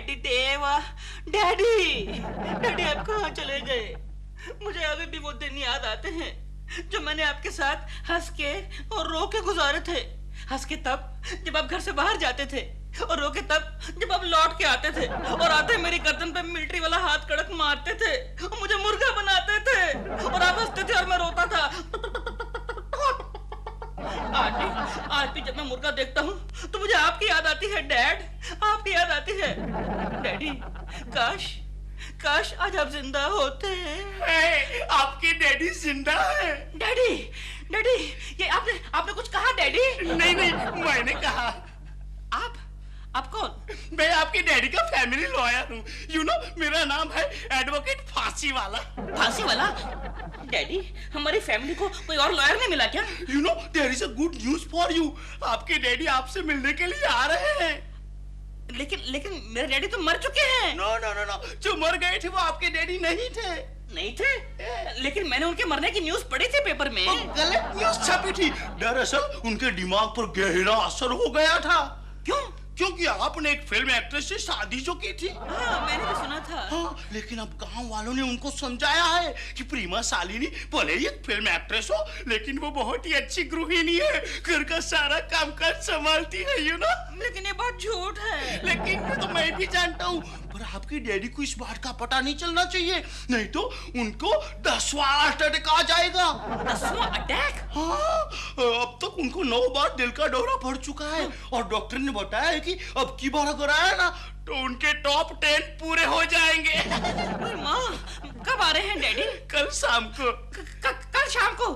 Mighty देवा, daddy, daddy आप कहाँ चले गए? मुझे अभी भी वो दिन याद आते हैं जो मैंने आपके साथ हंस के और रो के गुजारे थे। हंस के तब जब आप घर से बाहर जाते थे, और रो के तब जब आप लौट के आते थे और आते मेरी गर्दन पे मिलिट्री वाला हाथ कड़क मारते थे और मुझे मुर्गा बनाते थे, और आप हंसते थे और मैं रोता था। आज भी जब मैं मुर्गा देखता हूँ तो मुझे आपकी याद आती है डैड, आपकी याद आती है। डैडी, काश आज आप जिंदा होते। आपके डैडी जिंदा है। डैडी, ये आपने कुछ कहा डैडी? नहीं, मैंने कहा। आप कौन? मैं आपके डैडी का फैमिली लॉयर हूँ। यू नो, मेरा नाम है एडवोकेट फांसी वाला। फांसी वाला? डैडी, हमारी फैमिली को कोई और लॉयर नहीं मिला क्या? You know, there is a good news for you. आपके डैडी आपसे मिलने के लिए आ रहे हैं। लेकिन मेरे डैडी तो मर चुके हैं। नो, जो मर गए थे वो आपके डैडी नहीं थे। लेकिन मैंने उनके मरने की न्यूज पढ़ी थी पेपर में। गलत न्यूज छपी थी। दरअसल उनके दिमाग पर गहरा असर हो गया था। क्यों? क्योंकि आपने एक फिल्म एक्ट्रेस से शादी जो की थी। हाँ, मैंने भी सुना था। हाँ, लेकिन अब गांव वालों ने उनको समझाया है कि प्रीमा सालिनी भले ही एक फिल्म एक्ट्रेस हो, लेकिन वो बहुत ही अच्छी गृहिणी है, घर का सारा कामकाज संभालती है, यू नो। लेकिन ये बात झूठ है। लेकिन तो मैं भी जानता हूँ, पर आपके डैडी को इस बात का पता नहीं चलना चाहिए, नहीं तो उनको 10वां हार्ट अटैक आ जाएगा। 10वां अटैक? हाँ, अब तक उनको 9 बार दिल का दौरा पड़ चुका है, और डॉक्टर ने बताया है कि अब की बार अगर आया ना तो उनके टॉप 10 पूरे हो जाएंगे। माँ, कब आ रहे हैं डैडी? कल शाम को। कल शाम को?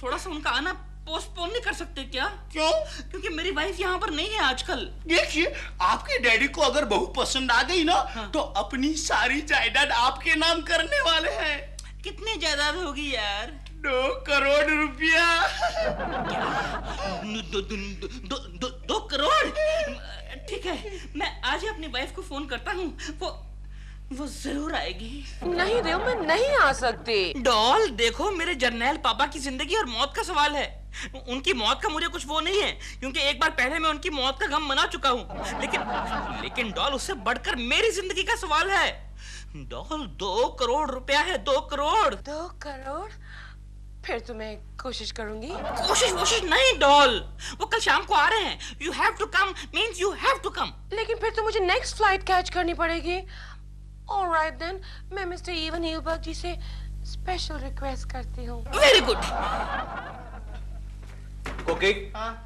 थोड़ा सा उनका आना पोस्टपोन नहीं कर सकते क्या? क्यों? क्योंकि मेरी वाइफ यहाँ पर नहीं है आजकल। देखिए, आपके डैडी को अगर बहू पसंद आ गई ना, हाँ। तो अपनी सारी जायदाद आपके नाम करने वाले हैं। कितनी जायदाद होगी यार? 2 करोड़ रुपया। 2 करोड़? ठीक है, मैं आज ही अपनी वाइफ को फोन करता हूँ, वो जरूर आएगी। नहीं देव, मैं नहीं आ सकती। डॉल, देखो मेरे जर्नैल पापा की जिंदगी और मौत का सवाल है। उनकी मौत का मुझे कुछ वो नहीं है, क्योंकि एक बार पहले मैं उनकी मौत का गम मना चुका हूँ। लेकिन डॉल, उससे बढ़कर मेरी जिंदगी का सवाल है। डॉल, 2 करोड़ रुपया है, 2 करोड़। 2 करोड़? फिर तो मैं कोशिश करूंगी। कोशिश नहीं डॉल, वो कल शाम को आ रहे हैं। You have to come means you have to come। लेकिन फिर तो मुझे नेक्स्ट फ्लाइट कैच करनी पड़ेगी। ऑलराइट देन, मैं मिस्टर इवन हीलबर्ग जी से स्पेशल रिक्वेस्ट करती हूँ। Very good. ओके,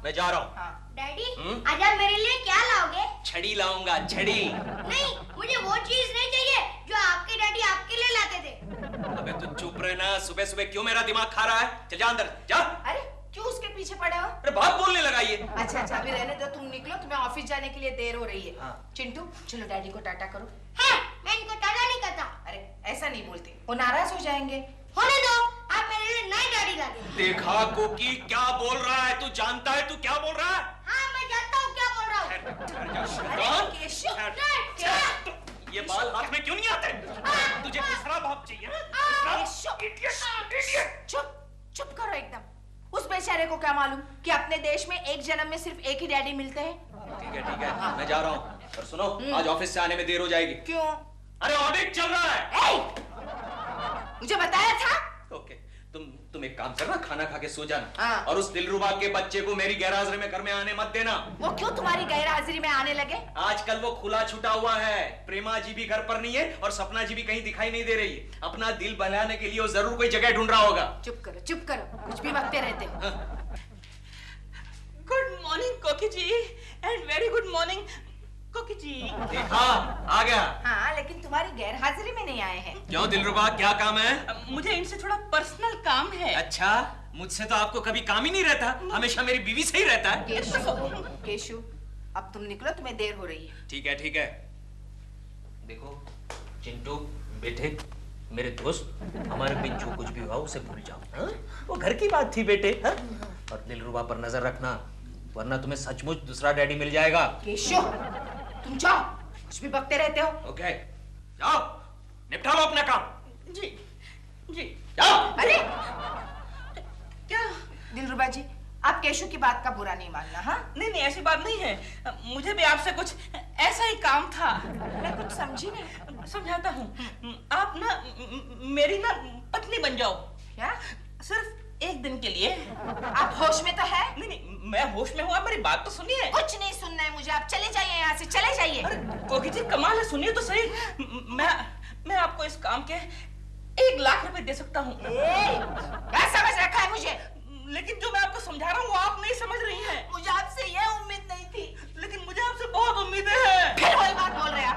मैं जा रहा हूँ। डैडी, आज आप मेरे लिए क्या लाओगे? छड़ी लाऊंगा, छड़ी। नहीं, मुझे वो चीज नहीं चाहिए जो आपके डैडी आपके लिए लाते थे। अबे तू चुप रहना, सुबह सुबह क्यों मेरा दिमाग खा रहा है? चल जा अंदर, जा। अरे क्यों उसके पीछे पड़े हो? अरे बात बोलने लगा ये। अच्छा, अभी रहने दो, तुम निकलो, तुम्हें ऑफिस जाने के लिए देर हो रही है। हाँ। चिंटू, चलो डैडी को टाटा करो। हाँ, मैं इनको टाटा नहीं करता। अरे ऐसा नहीं बोलते, वो नाराज हो जाएंगे। होने दो, आप मेरे लिए नए डैडी ला दे। देखा कोकी क्या बोल रहा है? तू जानता है तू क्या बोल रहा है? हाँ, मैं जानता हूँ क्या बोल रहा हूँ। अरे केशव, क्या? ये बाल हाथ में क्यों नहीं आते? तुझे दूसरा बाप चाहिए ना? केशव, इडियट। चुप करो एकदम। उस बेचारे को क्या मालूम कि अपने देश में एक जन्म में सिर्फ एक ही डैडी मिलते हैं। ठीक है, मैं जा रहा हूँ। और सुनो, आज ऑफिस से आने में देर हो जाएगी। क्यों? अरे ऑडिट चल रहा है। मुझे बताया था। ओके, तुम एक काम करना, खाना खा के सो जाना। हाँ। और उस दिलरुबा के बच्चे को मेरी गैरहाजिरी में घर में आने मत देना। वो क्यों तुम्हारी गैर हाजिरी में आने लगे? आजकल वो खुला छुटा हुआ है। प्रेमा जी भी घर पर नहीं है और सपना जी भी कहीं दिखाई नहीं दे रही है। अपना दिल बहलाने के लिए वो जरूर कोई जगह ढूंढ रहा होगा। चुप करो, कुछ भी बकते रहते हो। गुड मॉर्निंग कोकी जी, एंड वेरी गुड मॉर्निंग कोकी जी। देखा, आ गया। हाँ, लेकिन तुम्हारी गैर हाजिरी में नहीं आए हैं। क्यों दिलरुबा, क्या काम है? मुझे इनसे थोड़ा पर्सनल काम है। अच्छा, मुझसे तो आपको कभी काम ही नहीं रहता, हमेशा मेरी बीवी से ही रहता है। केशु, अब तुम निकलो, तुम्हें देर हो रही है। ठीक है। देखो चिंटू बेटे, मेरे दोस्त, हमारे बीच जो कुछ भी हुआ उसे भूल जाओ। हाँ? वो घर की बात थी बेटे। हाँ? और दिलरुबा पर नजर रखना, वरना तुम्हें सचमुच दूसरा डैडी मिल जाएगा। केशु, तुम जाओ, कुछ भी बकते रहते हो। ओके, जाओ, निपटा लो अपना काम। जी जाओ। अरे क्या? दिलरुबा जी, आप केशु की बात का बुरा नहीं मानना। हाँ, नहीं, ऐसी बात नहीं है। मुझे भी आपसे कुछ ऐसा ही काम था। मैं कुछ समझी नहीं। समझाता हूँ। आप ना मेरी ना पत्नी बन जाओ। क्या? सिर्फ एक दिन के लिए। आप होश में तो है? नहीं नहीं, मैं होश में हूँ, आप मेरी बात तो सुनिए। कुछ नहीं सुनना है मुझे, आप चले जाइए यहाँ से, चले जाइए। अरे कोकी जी कमाल है, सुनिए तो सही। मैं आपको इस काम के 1 लाख रुपए दे सकता हूँ। क्या समझ रखा है मुझे? लेकिन जो मैं आपको समझा रहा हूँ वो आप नहीं समझ रही हैं। मुझे आपसे ये उम्मीद नहीं थी। लेकिन मुझे आपसे बहुत उम्मीदें हैं। फिर वही बात बोल रहे हैं।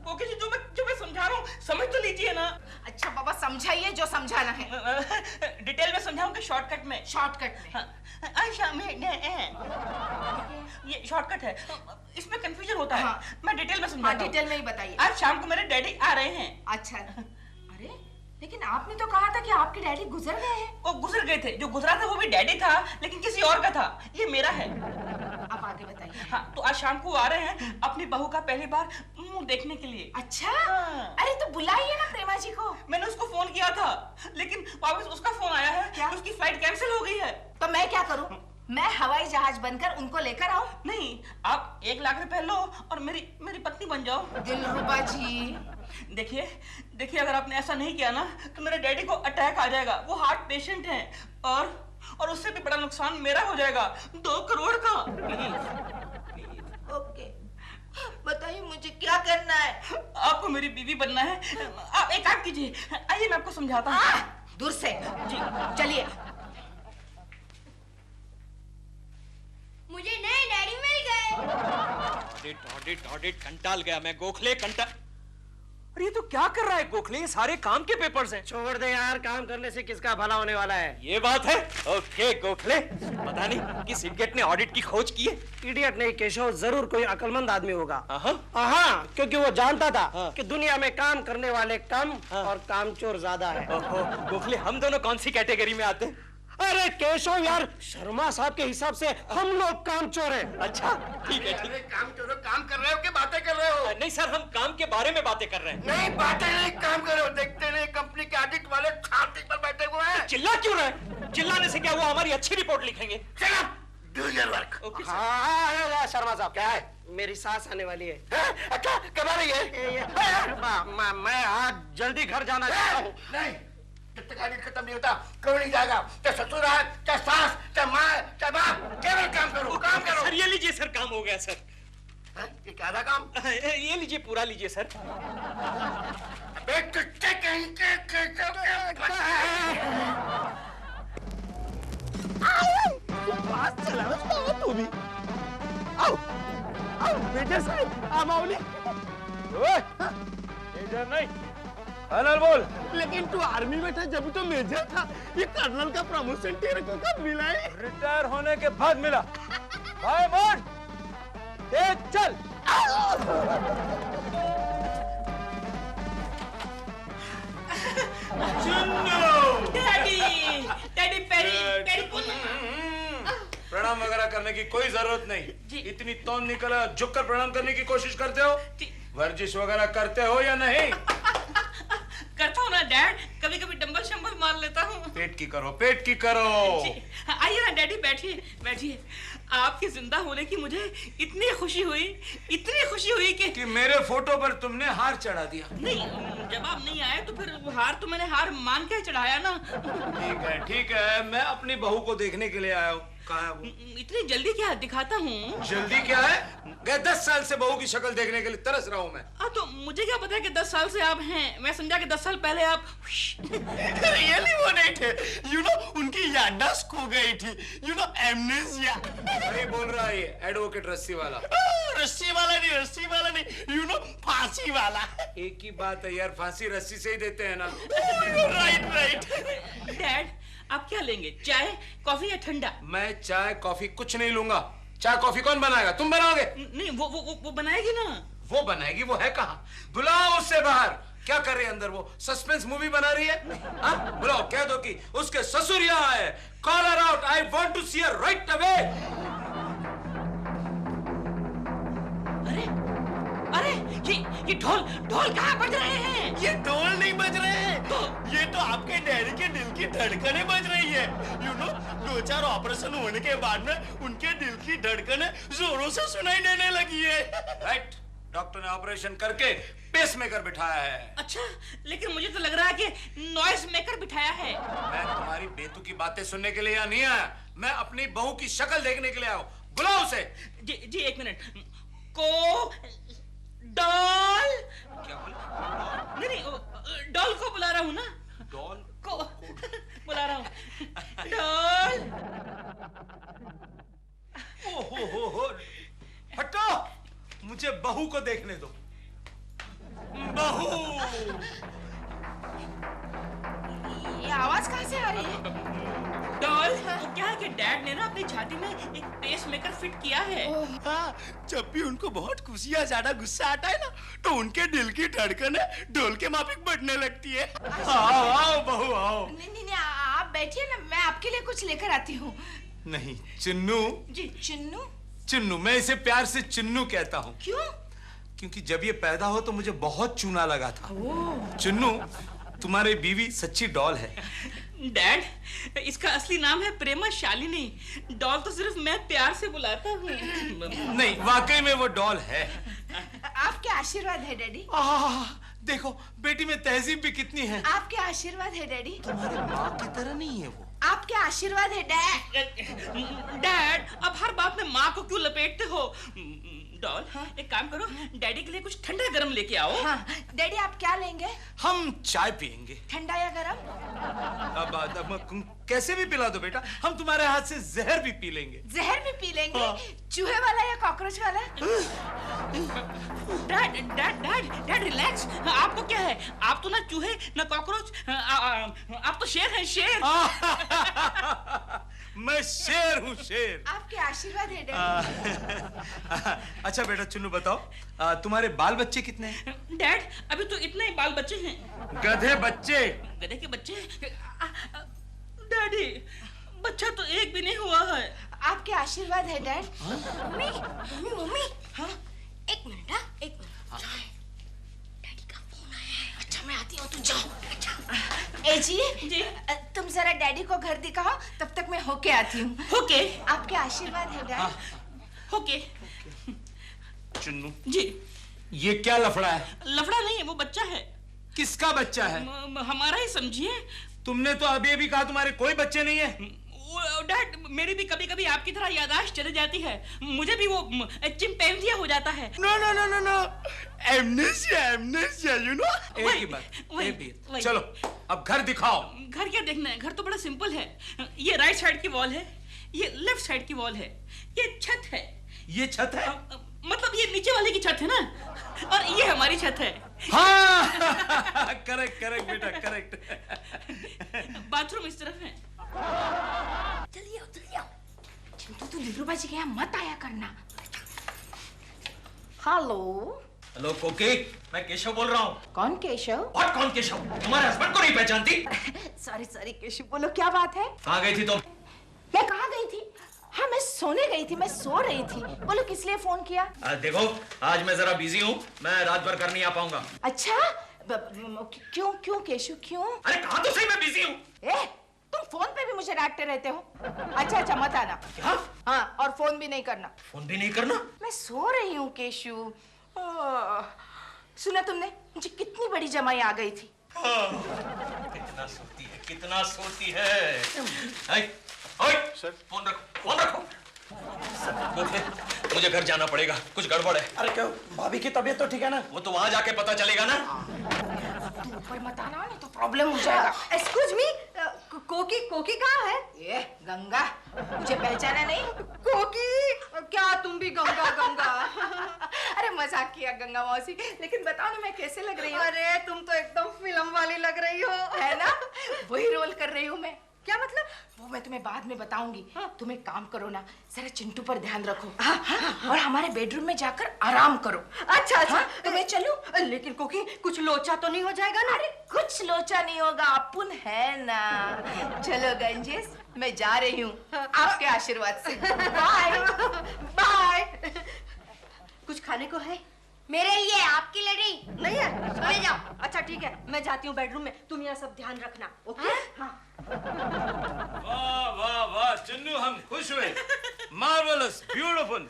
कोकी जी जो मैं समझा रहा हूँ समझ तो लीजिए ना। अच्छा बाबा समझाइए जो समझाना है। डिटेल में समझाऊं कि शॉर्टकट में? शॉर्टकट में। हाँ, आयशा में ये शॉर्टकट है, इसमें कंफ्यूजन होता है। हाँ। मैं डिटेल में समझाता हूं। डिटेल में ही बताइए। आज शाम को मेरे डैडी आ रहे हैं। अच्छा। अरे लेकिन आपने तो कहा था कि आपके डैडी गुजर गए हैं। वो गुजर गए थे, जो गुजरा था वो भी डैडी था, लेकिन किसी और का था। ये मेरा है। आप आगे बताइए। हाँ, तो आज शाम को आ रहे हैं अपनी बहू का पहली बार मुंह देखने के लिए। अच्छा। हाँ। अरे तो बुलाइए ना प्रेमा जी को। मैंने उसको फोन किया था, लेकिन वापस उसका फोन आया है। क्या? उसकी फ्लाइट कैंसिल हो गई है। तो मैं क्या करूं? मैं हवाई जहाज बनकर उनको लेकर आऊं? नहीं, आप 1 लाख रुपए लो और मेरी पत्नी बन जाओ। दिलरुबा जी। देखिए अगर आपने ऐसा नहीं किया ना तो मेरे डैडी को अटैक आ जाएगा। वो हार्ट पेशेंट हैं और उससे भी बड़ा नुकसान मेरा हो जाएगा, 2 करोड़ का। ओके, बताइए मुझे क्या करना है? आपको मेरी बीवी बनना है। आप एक काम कीजिए, आइए मैं आपको समझाता हूँ। दूर से जी चलिए। मुझे नए डैडी मिल गए। ऑडिट कंटाल गया मैं। गोखले कंटाल। अरे ये तो क्या कर रहा है गोखले? ये सारे काम के पेपर्स हैं। छोड़ दे यार, काम करने से किसका भला होने वाला है? ये बात है। ओके गोखले, पता नहीं किस इडियट ने ऑडिट की खोज की है। इडियट नहीं केशव, जरूर कोई अक्लमंद आदमी होगा। हाँ, क्योंकि वो जानता था हाँ। कि दुनिया में काम करने वाले कम और कामचोर ज्यादा है। गोखले हम दोनों कौन सी कैटेगरी में आते हैं? अरे केशव यार, शर्मा साहब के हिसाब से हम लोग कामचोर हैं। अच्छा ठीक है ठीक है। काम चोरों, काम कर रहे हो कि बातें कर रहे हो? नहीं सर, हम काम के बारे में बातें कर रहे हैं। नहीं बातें नहीं, काम करो। देखते नहीं कंपनी के ऑडिट वाले छाती पर बैठे हुए हैं। चिल्ला क्यों रहे? चिल्लाने से क्या हुआ? हमारी अच्छी रिपोर्ट लिखेंगे। चलो do your work. Okay sir. हाँ शर्मा साहब, क्या है? मेरी सास आने वाली है। अच्छा कब आ रही है? मैं आज जल्दी घर जाना चाहता हूँ। नहीं, जब तक ऑडिट खत्म नहीं होता कोई नहीं जाएगा। चाहे ससुर है, चाहे सास, चाहे माँ, चाहे बाप, केवल काम करो, काम करो। सर ये लीजिए सर, काम हो गया सर। ये क्या था काम? ये लीजिए, पूरा लीजिए सर। तू भी आओ आओ मेजर साहब, मामूली मेजर नहीं, कर्नल बोल। लेकिन तू आर्मी में था जब तो मेजर था। ये कर्नल का प्रमोशन तेरे को कब मिला है? रिटायर होने के बाद मिला। भाई मोड़, तेज चल। डैडी पेरी प्रणाम वगैरह करने की कोई जरूरत नहीं। इतनी तौन निकला, झुककर प्रणाम करने की कोशिश करते हो? वर्जिश वगैरह करते हो या नहीं? करता हूँ ना डैड, कभी कभी डंबल शंबल मार लेता हूँ। पेट की करो, पेट की करो। आइए ना डैडी, बैठिए बैठिए। आपके जिंदा होने की मुझे इतनी खुशी हुई कि मेरे फोटो पर तुमने हार चढ़ा दिया। नहीं, जब आप नहीं आए तो फिर हार तो मैंने हार मान के चढ़ाया ना। ठीक है, मैं अपनी बहू को देखने के लिए आया हूँ। कहाँ है वो? इतनी जल्दी क्या दिखाता हूँ? जल्दी क्या है? गए 10 साल से बहू की शक्ल देखने के लिए तरस रहा हूँ मैं। तो मुझे क्या पता है कि 10 साल से आप हैं। मैं समझा कि 10 साल पहले आप रियली वो नहीं थे। यू नो उनकी याददाश्त खो गई थी। You know amnesia. सही बोल रहा है ये एडवोकेट रस्सी वाला। रस्सी वाला नहीं, यू नो फांसी वाला। एक ही बात है यार, फांसी रस्सी से ही देते हैं ना। राइट। डैड आप क्या लेंगे, चाय कॉफी या ठंडा? मैं चाय कॉफी कुछ नहीं लूंगा। चाय कॉफी कौन बनाएगा? तुम बनाओगे? नहीं, वो बनाएगी ना। वो बनाएगी? वो है कहाँ? बुलाओ उससे बाहर। क्या कर रही है अंदर? वो सस्पेंस मूवी बना रही है। हाँ बुलाओ, कह दो कि उसके ससुर यहाँ है। Call her out, I want to see her right away. अरे ये ढोल कहाँ बज रहे हैं? ये ढोल नहीं बज रहे हैं, ये तो आपके डैडी के दिल की धड़कनें बज रही है। यू नो 2-4 ऑपरेशन होने के बाद में उनके दिल की धड़कनें जोरों से सुनाई देने लगी है। राइट, डॉक्टर ने ऑपरेशन करके पेसमेकर बिठाया है। अच्छा, लेकिन मुझे तो लग रहा है कि नॉइस मेकर बिठाया है। मैं तुम्हारी बेतु की बातें सुनने के लिए यहाँ नहीं आया, मैं अपनी बहू की शक्ल देखने के लिए आया हूँ। बुलाओ उसे। जी एक मिनट। को डॉल। क्या बोला? नहीं, डॉल को बुला रहा हूँ ना। डॉल को बुला रहा हूँ। डॉल। हो हटो, मुझे बहू को देखने दो। बहू। ये आवाज कहाँ से आ रही है? डॉल, वो क्या है कि डैड ने ना अपनी छाती में एक पेस मेकर फिट किया है। हाँ, जब भी उनको बहुत खुशी या ज्यादा गुस्सा आता है ना, तो उनके दिल की धड़कनें ढोल के माफिक बढ़ने लगती है। आओ आओ बहू आओ। नहीं, आप बैठिए ना, मैं आपके लिए कुछ लेकर आती हूँ। नहीं, चिन्नू। जी, चिन्नू? चिन्नू, मैं इसे प्यार से चिन्नू कहता हूँ। क्यों? क्योंकि जब ये पैदा हो तो मुझे बहुत चूना लगा था। चिन्नू, तुम्हारी बीवी सच्ची डॉल है। डैड, इसका असली नाम है प्रेमा शालिनी। डॉल तो सिर्फ मैं प्यार से बुलाता हूँ। नहीं, वाकई में वो डॉल है। आपके आशीर्वाद है डैडी। देखो बेटी में तहजीब भी कितनी है। आपके आशीर्वाद है डैडी। तुम्हारी माँ की तरह नहीं है वो। आपके आशीर्वाद है डैड। डैड, अब हर बात में माँ को क्यों लपेटते हो? डॉल, एक काम करो, डैडी के लिए कुछ ठंडा गरम लेके आओ। हाँ, डैडी आप क्या लेंगे? हम चाय पियेंगे। ठंडा या गरम? अब कैसे भी पिला दो बेटा, हम तुम्हारे हाथ से जहर भी पी लेंगे। जहर भी पी लेंगे? चूहे वाला या कॉकरोच वाला? Dad relax. आपको क्या है? आप तो ना चूहे ना कॉकरोच, आप तो शेर हैं, शेर। मैं शेर हूँ, शेर। आपके आशीर्वाद है डैड। अच्छा बेटा चुन्नू बताओ, तुम्हारे बाल बच्चे कितने हैं? डैड, अभी तो इतने ही बाल बच्चे हैं। गधे बच्चे। गधे के बच्चे? डैडी, बच्चा तो एक भी नहीं हुआ है। आपके आशीर्वाद है डैड। मम्मी। हाँ, एक मिनट। हाँ, एक मिनट। डैडी का फोन आया है। अच्छा, मैं आती हूँ, तुम जाओ। ए जी, तुम जरा डैडी को घर दिखाओ, तब तक मैं होके आती हूँ। होके? आपके आशीर्वाद है डैड। होके। चुन्नू जी। ये क्या लफड़ा है? लफड़ा नहीं है, वो बच्चा है। किसका बच्चा है? हमारा ही समझिए। तुमने तो अभी कहा तुम्हारे कोई बच्चे नहीं है। डैड, मेरी भी कभी कभी आपकी तरह याददाश्त चली जाती है। मुझे भी वो चिंपैंजिया हो जाता है। No, amnesia, you know. एक ही बात। चलो अब घर दिखाओ। घर क्या देखना है? घर तो बड़ा सिंपल है। ये राइट साइड की वॉल है, ये लेफ्ट साइड की वॉल है, ये छत है। ये छत है? मतलब ये नीचे वाले की छत है ना, और ये हमारी छत है। हाँ करेक्ट बेटा, करेक्ट। बाथरूम इस तरफ है। जल्दी आओ। चिंटू, तू दिलरुबा जी के यहाँ मत आया करना। हेलो कोकी, मैं केशव बोल रहा हूँ। कौन केशव? और कौन केशव? तुम्हारे हस्बैंड को नहीं पहचानती? सॉरी केशव, बोलो क्या बात है? कहाँ गई थी तुम? मैं कहाँ गई थी? हाँ, मैं सोने गई थी, मैं सो रही थी। बोलो किस लिए फोन किया? देखो, आज मैं जरा बिजी हूँ, मैं रात भर कर नहीं आ पाऊंगा। अच्छा, क्यों केशव, क्यों? अरे कहा तो सही, मैं बिजी हूँ। तुम फोन पे भी मुझे डांटते रहते हो। अच्छा, मत आना। क्या? हाँ, और फोन भी नहीं करना। फोन भी नहीं करना? मैं सो रही हूँ केशव। सुना तुमने, मुझे कितनी बड़ी जमाई आ गई थी। कितना सोती है। सर, फोन रखो। मुझे घर जाना पड़ेगा, कुछ गड़बड़ है। अरे क्यों? भाभी की तबीयत तो ठीक है ना? वो तो वहां जाके पता चलेगा ना। तुम ऊपर मत आना, नहीं तो प्रॉब्लम हो जाएगा। एक्सक्यूज मी, कोकी कहाँ है? ये गंगा, मुझे पहचाना नहीं? कोकी, क्या तुम भी गंगा? अरे मजाक किया गंगा मौसी, लेकिन बताओ ना मैं कैसे लग रही हूँ? अरे तुम तो एकदम फिल्म वाली लग रही हो। है ना? वही रोल कर रही हूँ मैं। क्या मतलब? वो मैं तुम्हें बाद में बताऊंगी। तुम एक काम करो ना, जरा चिंटू पर ध्यान रखो। और हमारे बेडरूम में जाकर आराम करो। अच्छा, तो मैं चलूं? लेकिन कोकी, कुछ लोचा तो नहीं हो जाएगा ना? अरे कुछ लोचा नहीं होगा, अपुन है ना। चलो गंजेस, मैं जा रही हूँ आपके आशीर्वाद से। बाय। कुछ खाने को है? मेरे लिए, आपके लिए नहीं। नहीं है? ले जाओ। अच्छा ठीक है, मैं जाती हूँ बेडरूम में, तुम यहाँ सब ध्यान रखना। ओके? हाँ। वाह चुन्नू, हम खुश हुए। Marvellous, beautiful.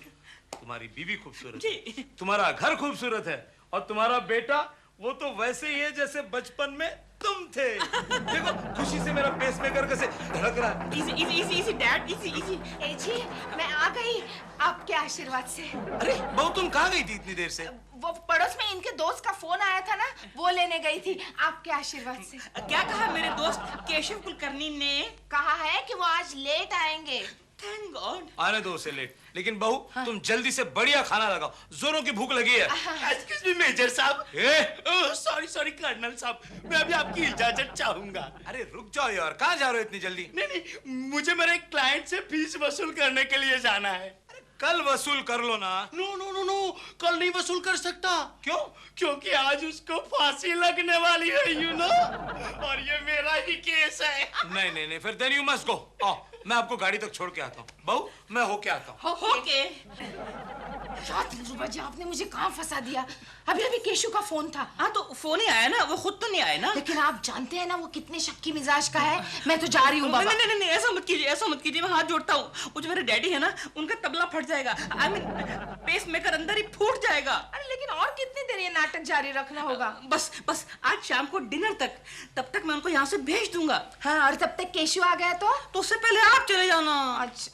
तुम्हारी बीवी खूबसूरत जी। है, तुम्हारा घर खूबसूरत है, और तुम्हारा बेटा वो तो वैसे ही है जैसे बचपन में तुम थे। देखो खुशी से मेरा पेसमेकर कैसे धड़क रहा है। Easy easy easy easy dad, easy easy. ए जी, मैं आ गई आपके आशीर्वाद से। अरे बहू तुम कहाँ गई थी इतनी देर से? वो पड़ोस में इनके दोस्त का फोन आया था ना, वो लेने गई थी आपके आशीर्वाद से। क्या कहा मेरे दोस्त केशव कुलकर्णी ने? कहा है कि वो आज लेट आएंगे। Thank God. आने दो उसे लेट, लेकिन बहू तुम जल्दी से बढ़िया खाना लगाओ, जोरों की भूख लगी है। एक्सक्यूज मी मेजर साहब। सॉरी सॉरी कर्नल साहब, मैं अभी आपकी इजाजत चाहूंगा। अरे रुक जाओ यार, कहाँ जा रहे हो इतनी जल्दी? नहीं नहीं, मुझे मेरे क्लाइंट से फीस वसूल करने के लिए जाना है। कल वसूल कर लो ना। नो नो नो नो, कल नहीं वसूल कर सकता। क्यों? क्योंकि आज उसको फांसी लगने वाली है, यू नो, और ये मेरा ही केस है। नहीं नहीं नहीं, फिर देन यू मस्ट गो। आओ मैं आपको गाड़ी तक छोड़ के आता हूँ। बहू मैं होके आता हूँ। ओके। दिलरुबा जी, आपने मुझे कहाँ फंसा दिया? अभी अभी केशु का फोन था। हाँ तो फोन ही आया ना, वो खुद तो नहीं आया ना। लेकिन आप जानते हैं ना वो कितने शक्की मिजाज का है। मैं तो जा रही हूँ बाबा। नहीं नहीं नहीं, ऐसा मत कीजिए, ऐसा मत कीजिए, मैं हाथ जोड़ता हूँ। वो जो मेरे डैडी है ना, उनका तबला फट जाएगा। आई मीन पेस मेकर अंदर ही फूट जाएगा। अरे लेकिन और कितनी देर ये नाटक जारी रखना होगा? बस बस आज शाम को डिनर तक, तब तक मैं उनको यहाँ से भेज दूंगा। हाँ, और तब तक केशु आ गया तो उससे पहले आप चले जाना। अच्छा।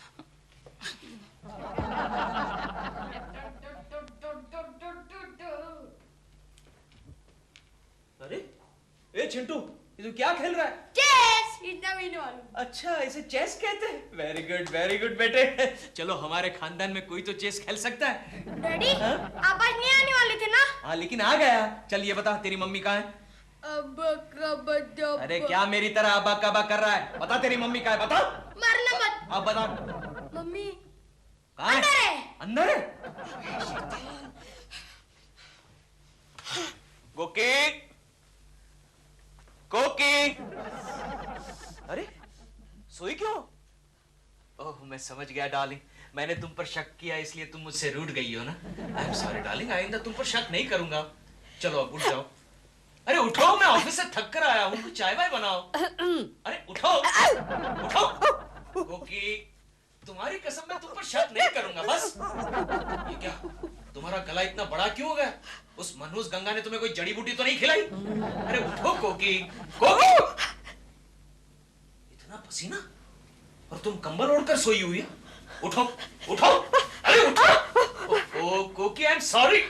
अरे ए चिंटू, ये तू क्या खेल रहा है? चेस इतना भी नहीं मालूम। अच्छा इसे चेस कहते हैं? वेरी गुड बेटे। चलो हमारे खानदान में कोई तो चेस खेल सकता है। डैडी आप आज नहीं आने वाले थे ना? हाँ लेकिन आ गया। चल ये बता तेरी मम्मी कहाँ है? अरे क्या मेरी तरह अबा कबा कर रहा है? बता तेरी मम्मी कहाँ है, बता। मरना मत। अब बता। मम्मी कहाँ है? अंदर है। अंदर है? कोकी कोकी, अरे सोई क्यों? ओह मैं समझ गया डार्लिंग, मैंने तुम पर शक किया इसलिए तुम मुझसे रूठ गई हो ना। आई एम सॉरी डार्लिंग, आइंदा तुम पर शक नहीं करूंगा। चलो अब उठ जाओ। अरे उठो, मैं ऑफिस से थक कर आया हूँ, कुछ चाय वाय बनाओ। अरे उठो उठो। कोकी तुम्हारी कसम मैं तुम पर शक नहीं करूंगा बस। ये क्या तुम्हारा गला इतना बड़ा क्यों हो गया? उस मनहूस गंगा ने तुम्हें कोई जड़ी बूटी तो नहीं खिलाई? अरे उठो कोकी, कोकी। इतना पसीना और तुम कंबल ओढ़कर सोई हुई है। उठो उठो, अरे उठो। ओ कोकी आई एम सॉरी।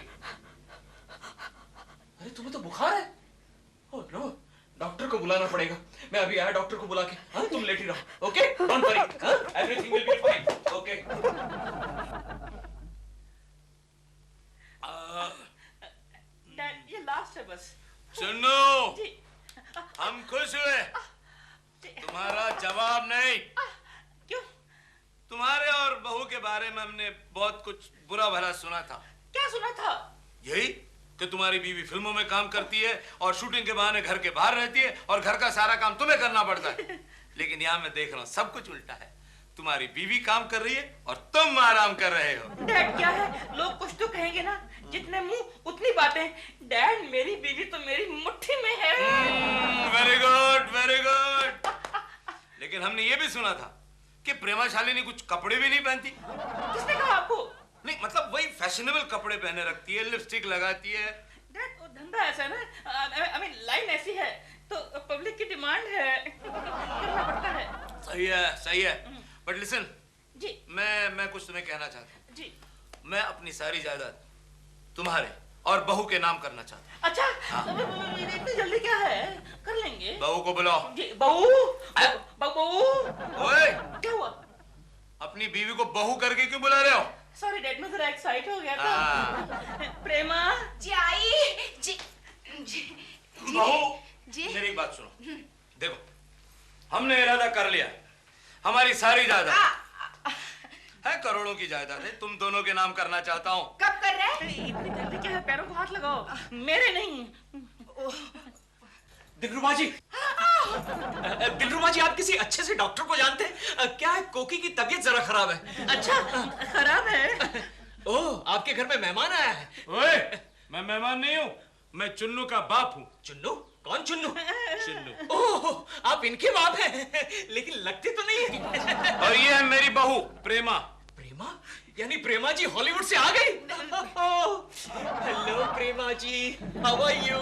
अरे तुम्हें तो बुखार है। ओह नो, डॉक्टर को बुलाना पड़ेगा। मैं अभी आया डॉक्टर को बुला के। हाँ तुम लेटी रहो, okay? Don't worry, everything will be fine, okay? Dad ये लास्ट है बस। सुनो, जी। हम खुश हुए, तुम्हारा जवाब नहीं। क्यों? तुम्हारे और बहू के बारे में हमने बहुत कुछ बुरा भला सुना था। क्या सुना था? यही कि तुम्हारी बीवी फिल्मों में काम करती है और शूटिंग के बहाने घर के बाहर रहती है और घर का सारा काम तुम्हें करना पड़ता है। लेकिन यहाँ मैं देख रहा हूँ सब कुछ उल्टा है। तुम्हारी बीवी काम कर रही है और तुम आराम कर रहे हो। डैड क्या है, लोग कुछ तो कहेंगे ना, जितने मुंह उतनी बातें। डैड मेरी बीवी तो मेरी मुट्ठी में है। Very good very good. लेकिन हमने ये भी सुना था कि प्रेमा शालिनी कुछ कपड़े भी नहीं पहनती। किसने कहा आपको? नहीं मतलब वही फैशनेबल कपड़े पहने रखती है, लिपस्टिक लगाती है। डैड वो धंधा ऐसा है ना, आई मीन लाइन ऐसी है तो पब्लिक की डिमांड है, करना पड़ता है। सही है बट लिसन जी। मैं कुछ तुम्हें कहना चाहता हूँ। जी। मैं अपनी सारी जायदाद तुम्हारे और बहू के नाम करना चाहता हूँ। अच्छा इतनी जल्दी क्या है, कर लेंगे। बहू को बुलाओ। जी बहू, बहू। ओए क्या हुआ? अपनी बीवी को बहू करके क्यों बुला रहे हो? सॉरी डैड, मैं जरा एक्साइट हो गया था। प्रेमा जी आई जी जी बहू जी। मेरी एक बात सुनो, देखो हमने इरादा कर लिया, हमारी सारी जायदाद है, करोड़ों की जायदाद है, तुम दोनों के नाम करना चाहता हूँ। कब कर रहे हैं? इतनी जल्दी क्या है, पैरों को हाथ लगाओ, मेरे नहीं। दिलरुबा जी, दिलरुबा जी आप किसी अच्छे से डॉक्टर को जानते हैं क्या? है कोकी की तबीयत जरा खराब है। अच्छा खराब है? ओह आपके घर में मेहमान आया है। ओए मैं मेहमान नहीं हूँ, मैं चुन्नू का बाप हूँ। चुन्नू? कौन चुन्नू? चुन्नू। ओह आप इनके बाप हैं, लेकिन लगते तो नहीं है। और ये है मेरी बहू प्रेमा। प्रेमा? यानी प्रेमा जी हॉलीवुड से आ गई? Hello Prema ji, how are you?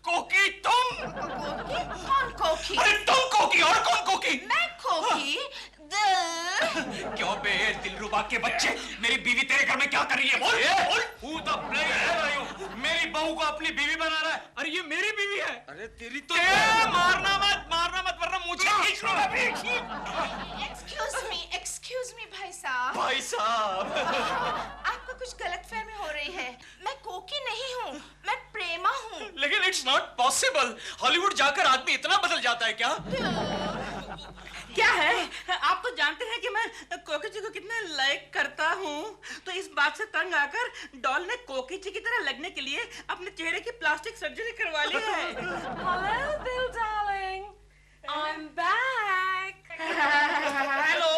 Koki तुम? कोकी? कौन कोकी? अरे तुम कोकी, और कौन कोकी? मैं कोकी? क्यों बे दिलरुबा के बच्चे, मेरी बीवी तेरे घर में क्या कर रही है? बोल बोल। Who the bloody hell are you? मेरी बहू को अपनी बीवी बना रहा है। अरे ये मेरी बीवी है। अरे तेरी तो मारना मत वरना मुझे खींच लो अभी। एक्सक्यूज मी भाई साहब। भाई साहब, आपको कुछ गलतफहमी हो रही है। मैं कोकी नहीं हूँ, मैं प्रेमा हूँ। लेकिन इट्स नॉट पॉसिबल। हॉलीवुड जाकर आदमी इतना बदल जाता है क्या? क्या है, आप तो जानते हैं कि मैं कोकी जी को कितना लाइक करता हूँ, तो इस बात से तंग आकर डॉल ने कोकी जी की तरह लगने के लिए अपने चेहरे की प्लास्टिक सर्जरी करवा ली है। Hello, Bill darling. I'm back. Hello.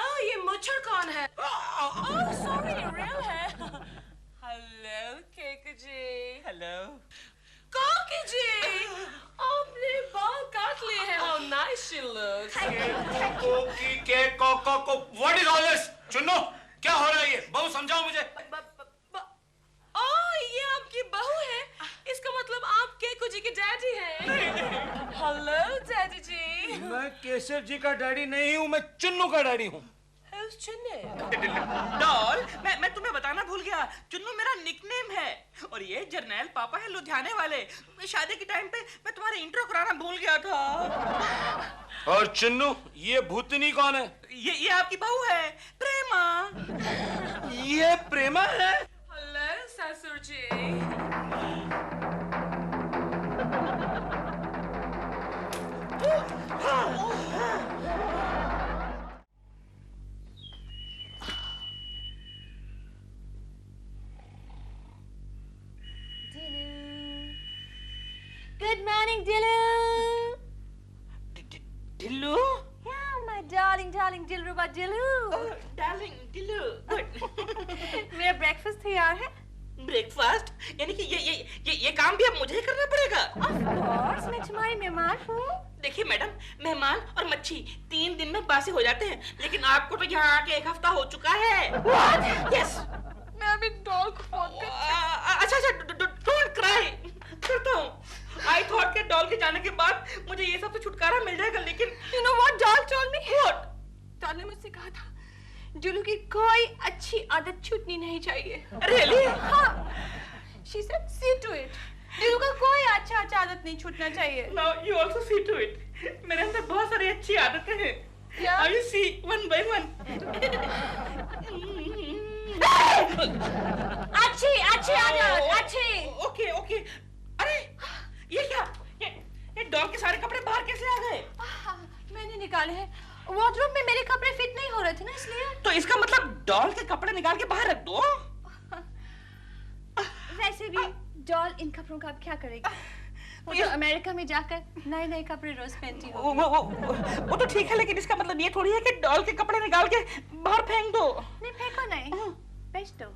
Oh, ये मुच्छर कौन है? Oh, sorry, real है। Hello, केक जी। हेलो। कोकी जी, आपने बाल काट लिए हैं। How nice she looks. कोकी के को व्हाट इज ऑल दिस? चुन्नो, क्या हो रहा है ये? बहू समझाओ मुझे। Oh, ये आपकी बहू है। इसका मतलब आप केकू जी के डैडी हैं। Hello, डैडी जी। मैं केशव जी का डैडी नहीं हूँ, मैं चुन्नू का डैडी हूँ। Who's Chinnu? डॉल, मैं तुम्हें बताना भूल गया, चुन्नू मेरा निकनेम है और ये जर्नैल पापा है लुधियाने वाले। शादी के टाइम पे मैं तुम्हारे इंट्रो कराना भूल गया था। और चुन्नू, ये भूतनी कौन है? ये आपकी बहू है, प्रेमा। ये प्रेमा है? Hello, ससुर जी। Good morning, Dillu. Dhillu? Yeah, my darling Dilruba Dillu. Darling Dhillu, good. मेरा ब्रेकफास्ट तैयार है? ब्रेकफास्ट? यानी कि ये काम भी अब मुझे ही करना पड़ेगा? Of course, मैं तुम्हारी मेहमान हूँ। देखिए मैडम, मेहमान और मच्छी 3 दिन में बासी हो जाते हैं, लेकिन आपको तो यहाँ आके 1 हफ्ता हो चुका है। What? Yes. मैं अभी डॉल को फोन कर। अच्छा, डोंट क्राई। करता हूँ। I thought के डॉल के जाने के बाद मुझे ये सब तो छुटकारा मिल जाएगा, लेकिन You know what doll told me? What? Doll ने मुझसे कहा था, जुलू की कोई अच्छी आदत छूटनी नहीं चाहिए। Really? हाँ। She said, see to it. Julu का कोई अच्छा आदत नहीं छूटना चाहिए। Now you also see to it. मेरे अंदर बहुत सारी अच्छी आदतें हैं। क्या? Now you see one by one. अच्छी आदत, अच्छी। Okay. अरे, ये क्या? ये डॉल के सारे कपड़े बाहर कैसे आ गए? मैंने निकाले हैं। वार्डरोब में मेरे कपड़े फिट नहीं हो रहे थे ना, इसलिए। तो इसका मतलब डॉल के कपड़े निकाल के बाहर रख दो। वैसे भी डॉल इन कपड़ों का अब क्या करेगी? वो तो अमेरिका में जाकर नए कपड़े रोज पहनती हो। वो तो ठीक है, लेकिन इसका मतलब ये थोड़ी है कि डॉल के कपड़े निकाल के बाहर फेंक दो। नहीं, फेंको नहीं, बेच दो।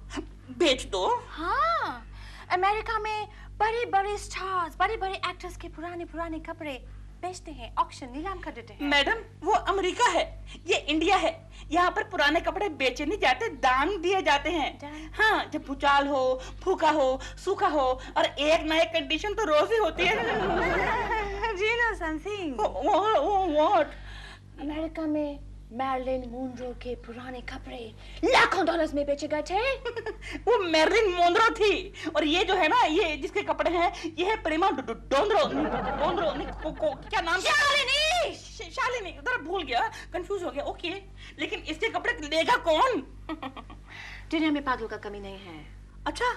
बेच दो? हाँ, अमेरिका में बड़े स्टार्स, बड़े एक्टर्स के पुराने कपड़े बेचते हैं, ऑक्शन नीलाम कर देते हैं। मैडम, वो अमेरिका है, ये इंडिया है। यहाँ पर पुराने कपड़े बेचे नहीं जाते, दान दिए जाते हैं। हाँ, जब भूचाल हो, फूका हो, सूखा हो और एक ना एक कंडीशन तो रोज ही होती है। Do you know something? What? America में मैरिलिन मोनरो के पुराने कपड़े लाखों डॉलर्स में बेचे गए थे। वो मैरिलिन मोनरो थी, और ये जो है ना, ये जिसके कपड़े हैं, ये है प्रेमा डोंद्रो क्या नाम? शालिनी। जरा भूल गया, कंफ्यूज हो गया। ओके, लेकिन इसके कपड़े लेगा कौन? दुनिया में पागलों का कमी नहीं है। अच्छा।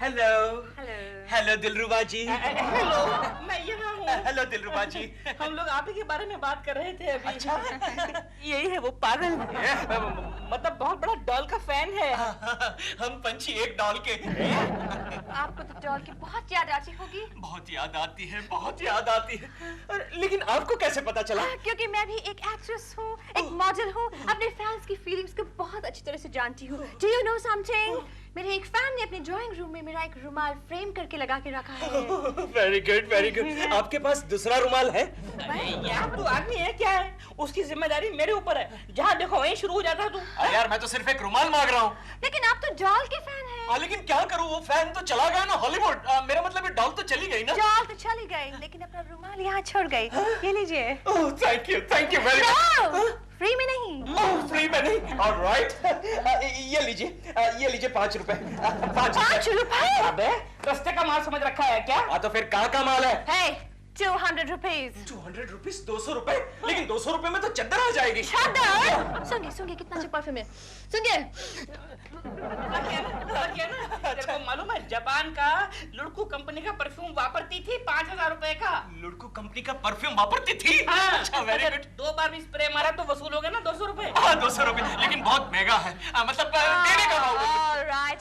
हेलो दिलरुबा जी। हेलो, मैं यहाँ हूँ। हेलो दिलरुबा जी। हम लोग आप ही के बारे में बात कर रहे थे अभी। अच्छा। यही है वो पागल, मतलब बहुत बड़ा डॉल का फैन है। हम पंछी एक डॉल के। आपको तो डॉल की बहुत याद आती होगी। बहुत याद आती है। लेकिन आपको कैसे पता चला? क्योंकि मैं भी एक एक्ट्रेस हूँ, एक मॉडल हूँ, अपने फैंस की फीलिंग्स को बहुत अच्छी तरह से जानती हूँ। Do you know something? मेरे एक फैन ने अपने ड्राइंग रूम में मेरा एक रुमाल फ्रेम करके लगा के रखा है। Very good very good. आपके पास दूसरा रुमाल है? यार तू आदमी है क्या है? उसकी जिम्मेदारी मेरे ऊपर है। जहाँ देखो वहीं शुरू हो जाता तू। यार मैं तो सिर्फ एक रुमाल मांग रहा हूँ। लेकिन आप तो डॉल के फैन हैं। हाँ लेकिन क्या करूँ, वो फैन तो चला गया ना हॉलीवुड। मेरा मतलब ये डॉल तो चली गई ना। डॉल तो चली गई लेकिन अपना रुमाल यहाँ छोड़ गई। ये लीजिए। Oh thank you very much. Free में नहीं। ओह फ्री में नहीं। ऑलराइट ये लीजिए 5 रुपए। 5 रुपए? अबे रास्ते का माल समझ रखा है क्या? हाँ तो फिर कहाँ का माल है? Hey, 200 rupees. 200 रुपीस, 200 रुपए? लेकिन 200 रुपए में तो चद्दर आ जाएगी। चद्दर? सुनिए कितना अच्छा परफ्यूम है। सुनिए। तेरे को मालूम है जापान का लुड़कू कंपनी का परफ्यूम वापरती थी 5000 रुपए का। लुड़कू कंपनी का परफ्यूम वापरती थी? हाँ, अच्छा वेरी गुड। 2 बार भी स्प्रे मारा तो वसूल हो गया ना 200 रुपए। हाँ 200 रुपए, लेकिन बहुत महंगा है। मतलब देने का भाव। All right.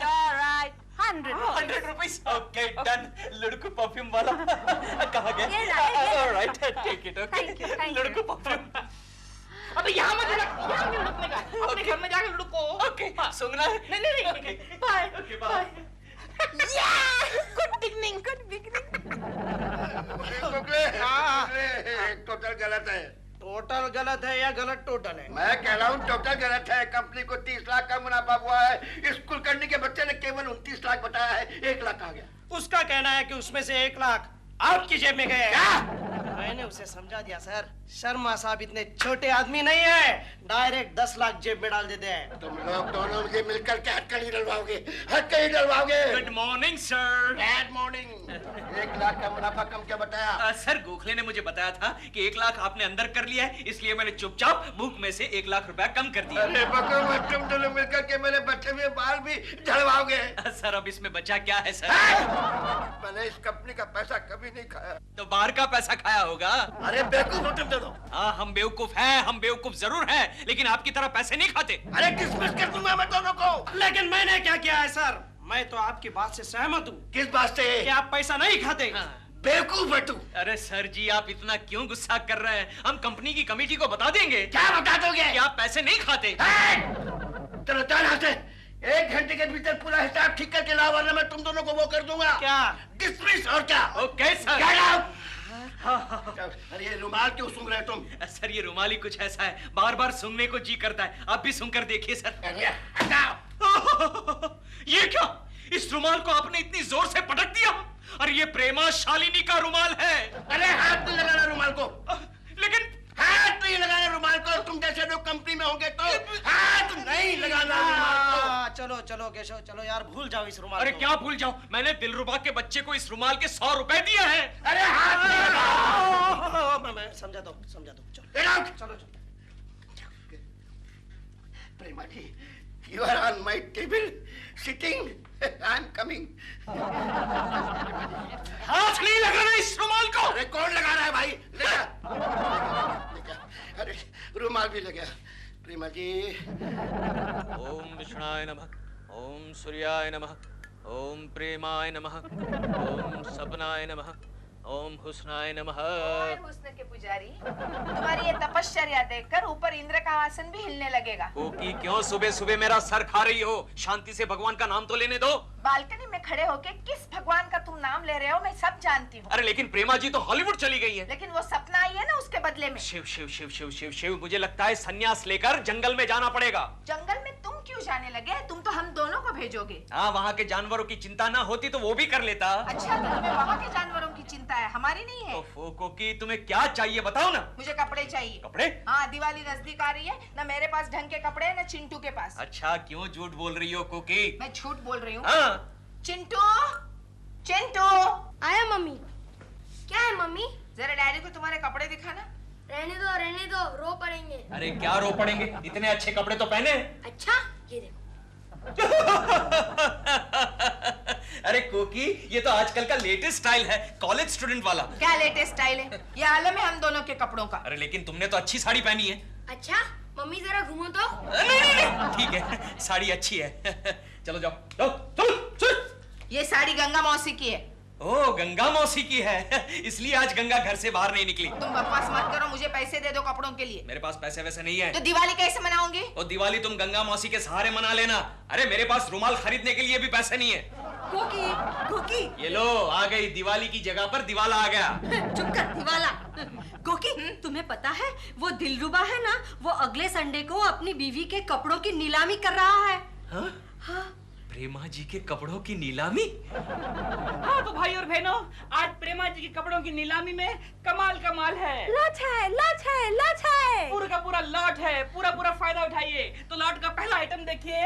100 rupees. Okay done. Ludku perfume वाला कहाँ गया? ये रहा। All right take it. Okay Thank you. Ludku perfume. अबे यहाँ मत लुढ़कने का, अपने घर में जाकर लुढ़को। ओके सूंघना है? नहीं bye. Okay bye. Good beginning. Total गलत है। टोटल गलत है या गलत टोटल है? मैं कह रहा हूँ टोटल गलत है। कंपनी को 30 लाख का मुनाफा हुआ है। स्कूल करने के बच्चे ने केवल 29 लाख बताया है। 1 लाख आ गया। उसका कहना है कि उसमें से 1 लाख आपकी जेब में गए। क्या? मैंने उसे समझा दिया सर। शर्मा साहब इतने छोटे आदमी नहीं है, डायरेक्ट 10 लाख जेब में डाल देते हैं। तुम लोग दोनों मुझे मिलकर के हथकड़ी डलवाओगे। Good morning sir. Bad morning. 1 lakh का मुनाफा कम क्या बताया? सर गोखले ने मुझे बताया था कि 1 लाख आपने अंदर कर लिया है, इसलिए मैंने चुपचाप बुक में से 1 लाख रुपया कम कर दिया। अरे बकरो, तुम दोनों मिलकर के मेरे बच्चे में बाल भी झड़वाओगे। सर अब इसमें बचा क्या है सर? मैंने इस कंपनी का पैसा कभी नहीं खाया। तो बाहर का पैसा खाया होगा। अरे बेवकूफ हो तुम दोनों। हाँ हम बेवकूफ हैं, हम बेवकूफ जरूर हैं, लेकिन आपकी तरह पैसे नहीं खाते। अरे डिसमिस कर दूंगा मैं दोनों को। लेकिन मैंने क्या किया है सर? मैं तो आपकी बात से सहमत हूँ किस बात से? कि आप पैसा नहीं खाते। बेवकूफ है तू। अरे सर जी आप इतना क्यों गुस्सा कर रहे हैं? हम कंपनी की कमेटी को बता देंगे। क्या बता दोगे? कि आप पैसे नहीं खाते। चलो चल यहाँ से। 1 घंटे के भीतर पूरा हिसाब ठीक करके लाओ, वरना मैं तुम दोनों को वो कर दूंगा। क्या? डिसमिस। और क्या? Okay sir. अरे ये रुमाल क्यों सूंघ रहे तुम? सर ये रुमाल ही कुछ ऐसा है, बार बार सूंघने को जी करता है। आप भी सूंघ कर देखिए सर। ये क्या? इस रुमाल को आपने इतनी जोर से पटक दिया? अरे ये प्रेमा शालिनी का रुमाल है। अरे हाथ नहीं लगाना रुमाल को। लेकिन हाथ नहीं लगाना रुमाल को। तुम जैसे लोग कंपनी में होंगे तो हाथ नहीं लगाना रुमाल को। चलो केशव चलो यार, भूल जाओ इस रुमाल अरे को। क्या भूल जाओ? मैंने दिलरुबा के बच्चे को इस रुमाल के 100 रुपए दिए हैं। अरे हाथ नहीं लगाना। मैं समझा दो चलो। Get out! Prema ji, you are on my table, sitting. I'm coming. हाथ नहीं लगाना इस रुमाल को। अरे कौन लगा रहा है भाई? लेगा। अरे रुमाल भी लगा। प्रेमा जी। ओम विष्णाय नमः, ओम सूर्याय नमः, ओम प्रेमाय नमः, ओम सपनाय नमः, ओम हुस्नाय नमः। हुस्न के पुजारी, तुम्हारी ये तपश्चर्या देखकर ऊपर इंद्र का आसन भी हिलने लगेगा। कोकी क्यों सुबह सुबह मेरा सर खा रही हो? शांति से भगवान का नाम तो लेने दो। बालकनी में खड़े होके किस भगवान का तुम नाम ले रहे हो मैं सब जानती हूँ। अरे लेकिन प्रेमा जी तो हॉलीवुड चली गई है। लेकिन वो सपना आई है ना उसके बदले में। शिव शिव शिव शिव शिव शिव, मुझे लगता है सन्यास लेकर जंगल में जाना पड़ेगा। जंगल में तुम क्यों जाने लगे? तुम तो हम दोनों को भेजोगे। हाँ वहाँ के जानवरों की चिंता ना होती तो वो भी कर लेता। अच्छा तो तुम्हें वहाँ के जानवरों की चिंता है, हमारी नहीं है। ओफो कोकी, तुम्हें क्या चाहिए बताओ ना। मुझे कपड़े चाहिए। कपड़े? हाँ दिवाली नजदीक आ रही है, ना मेरे पास ढंग के कपड़े ना चिंटू के पास। अच्छा क्यों झूठ बोल रही हो कोकी? मैं झूठ बोल रही हूँ। हाँ चिंटू, चिंटू। आया मम्मी। क्या है मम्मी? जरा डैडी को तुम्हारे कपड़े दिखाना। रहने दो रो पड़ेंगे। अरे क्या रो पड़ेंगे, इतने अच्छे कपड़े तो पहने। अच्छा ये देखो। अरे कोकी ये तो आजकल का लेटेस्ट स्टाइल है, कॉलेज स्टूडेंट वाला। क्या लेटेस्ट स्टाइल है? ये आलम है हम दोनों के कपड़ों का। अरे लेकिन तुमने तो अच्छी साड़ी पहनी है। अच्छा मम्मी जरा घूमो तो। नहीं, ठीक है साड़ी अच्छी है। चलो जाओ चलो चलो चलो। ये साड़ी गंगा मौसी की है। ओ, गंगा मौसी की है, इसलिए आज गंगा घर से बाहर नहीं निकली। तुम बकवास मत करो, मुझे पैसे दे दो कपड़ों के लिए। मेरे पास पैसे वैसे नहीं है। तो दिवाली कैसे मनाओगे? और दिवाली तुम गंगा मौसी के सहारे मना लेना। अरे मेरे पास रुमाल खरीदने के लिए भी पैसे नहीं है। कोकी, कोकी। ये लो, आ गई दिवाली की जगह पर दिवाला आ गया। चुप कर दिवाला। कोकी, तुम्हें पता है वो दिलरुबा है ना, वो अगले संडे को अपनी बीवी के कपड़ों की नीलामी कर रहा है। हाँ? हाँ। प्रेमा जी के कपड़ों की नीलामी? हाँ तो भाई और बहनों, आज प्रेमा जी के कपड़ों की नीलामी में कमाल है। लॉट है, लॉट है, लॉट है। पूरा का पूरा लॉट है, पूरा फायदा उठाइए। तो लॉट का पहला आइटम देखिए।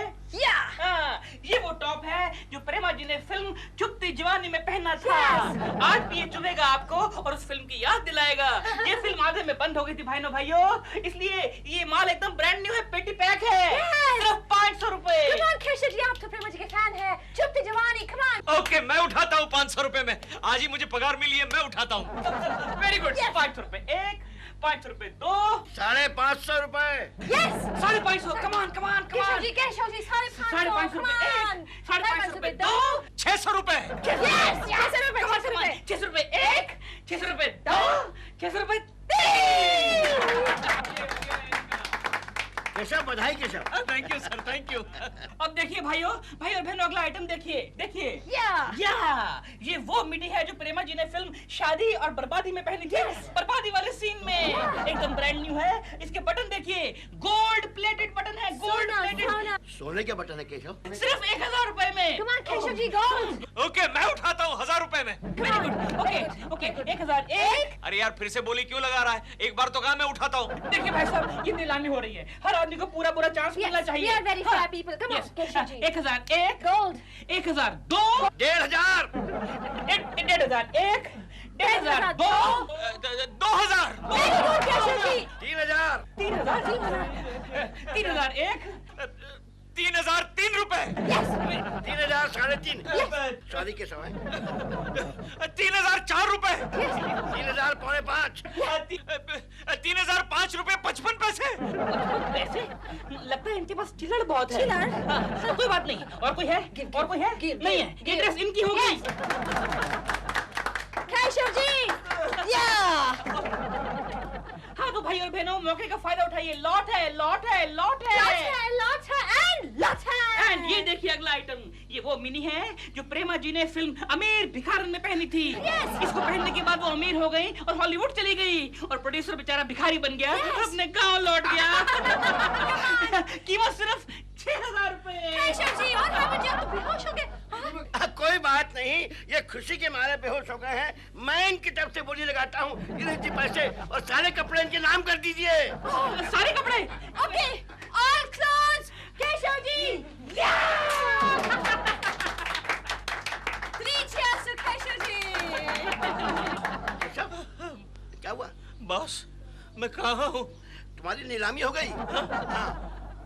ये वो टॉप है जो प्रेमा जी ने फिल्म चुपती जवानी में पहना था। आज भी ये चुभेगा आपको और उस फिल्म की याद दिलाएगा। ये फिल्म आधे में बंद हो गई थी भाइयों, इसलिए ये माल एकदम ब्रांड न्यू है, पेटी पैक है। सिर्फ 500 रुपए। आप तो प्रेमा जी के फैन है। चुपती जवानी, come on। ओके, मैं उठाता हूँ 500 रुपए में। आज ही मुझे पगार मिली है, मैं उठाता हूँ। Very good. 500 रुपए एक, 500 रुपए दो, 550 रुपए। यस, 550। कमान। केशव जी 550 रुपए एक, 550 रुपए दो, 600 रुपए। यस, 600 रुपए, 600 रुपए। 600 रुपए एक, 600 रुपए दो, 600 रुपए तीन। केशव, बधाई Keshav. Thank you sir, thank you. अब देखिए भाई और बहनों, अगला आइटम देखिए। या ये वो मिडी है जो प्रेमा जी ने फिल्म शादी और बर्बादी में पहनी थी। बर्बादी वाले सीन में एकदम ब्रांड न्यू है। इसके बटन देखिए, गोल्ड प्लेटेड बटन है, गोल्ड प्लेटेड। सोने के बटन है केशव। सिर्फ 1000 रुपए में। come on Keshav ji, gold. Okay, मैं उठाता हूँ 1000 रुपए में। Very good. ओके 1001। अरे यार, फिर से बोली क्यों लगा रहा है? एक बार तो कहा मैं उठाता हूँ। देखिए भाई साहब, ये नीलामी हो रही है, हर आदमी को पूरा चांस मिलना चाहिए। We are very fair people. Come on, Keshav ji. 1001 gold, 1002 1500 1501 1502 2000 very good Keshav ji. 3000 3001 3003 रुपए। 3000 3.5 शादी के समय 3004 रुपए। 3000 पौने 5 3005 रुपए 55 पैसे। पैसे लगता है इनके पास चिल्लड़ बहुत है। चिल्लड़? हाँ, कोई बात नहीं। और कोई है? नहीं है। ये ड्रेस इनकी होगी। केशव जी, या हाँ तो भाई और बहनों, मौके का फायदा उठाइए। लॉट है। लॉट है एंड ये देखिए अगला आइटम। ये वो मिनी है जो प्रेमा जी ने फिल्म अमीर भिखारन में पहनी थी। इसको पहनने के बाद वो अमीर हो गई और हॉलीवुड चली गई और प्रोड्यूसर बेचारा भिखारी बन गया और अपने गांव लौट गया। कीमत सिर्फ 6000 रुपए। केशव जी, और आप तो बेहोश हो गए। कोई बात नहीं, ये खुशी के मारे बेहोश हो गए हैं। मैं इनकी तरफ से बोली लगाता हूँ, इनके पैसे और सारे कपड़े इनके नाम कर दीजिए। सारे कपड़े? Okay, all clothes Keshav ji. 3 cheers to Keshav ji. Keshav, क्या हुआ? बॉस, मैं कहाँ हूँ? तुम्हारी नीलामी हो गई।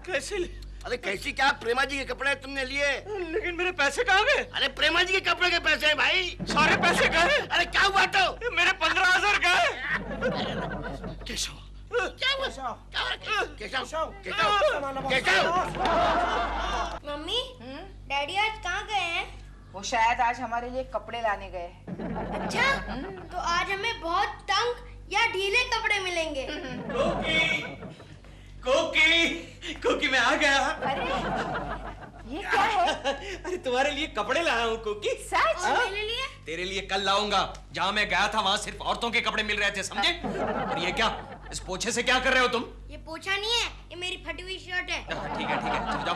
कैसे? अरे कैसी क्या? प्रेमा जी के कपड़े तुमने लिए, लेकिन मेरे पैसे कहाँ गए? अरे प्रेमा जी के कपड़े के पैसे हैं भाई। सारे पैसे गए? अरे क्या हुआ? तो मेरे 15000 गए। केशव, क्या हुआ? केशव। मम्मी, डैडी आज कहाँ गए हैं? वो शायद आज हमारे लिए कपड़े लाने गए हैं। अच्छा, तो आज हमें बहुत तंग या ढीले कपड़े मिलेंगे। कोकी मैं आ गया। अरे ये क्या है? अरे तुम्हारे लिए कपड़े लाया हूँ कोकी। सच? और मेरे लिए? तेरे लिए कल लाऊंगा। जहाँ मैं गया था वहाँ सिर्फ औरतों के कपड़े मिल रहे थे, समझे? और ये क्या, इस पोछे से क्या कर रहे हो तुम? ये पोछा नहीं है, ये मेरी फटी हुई शर्ट है। ठीक है, जाओ।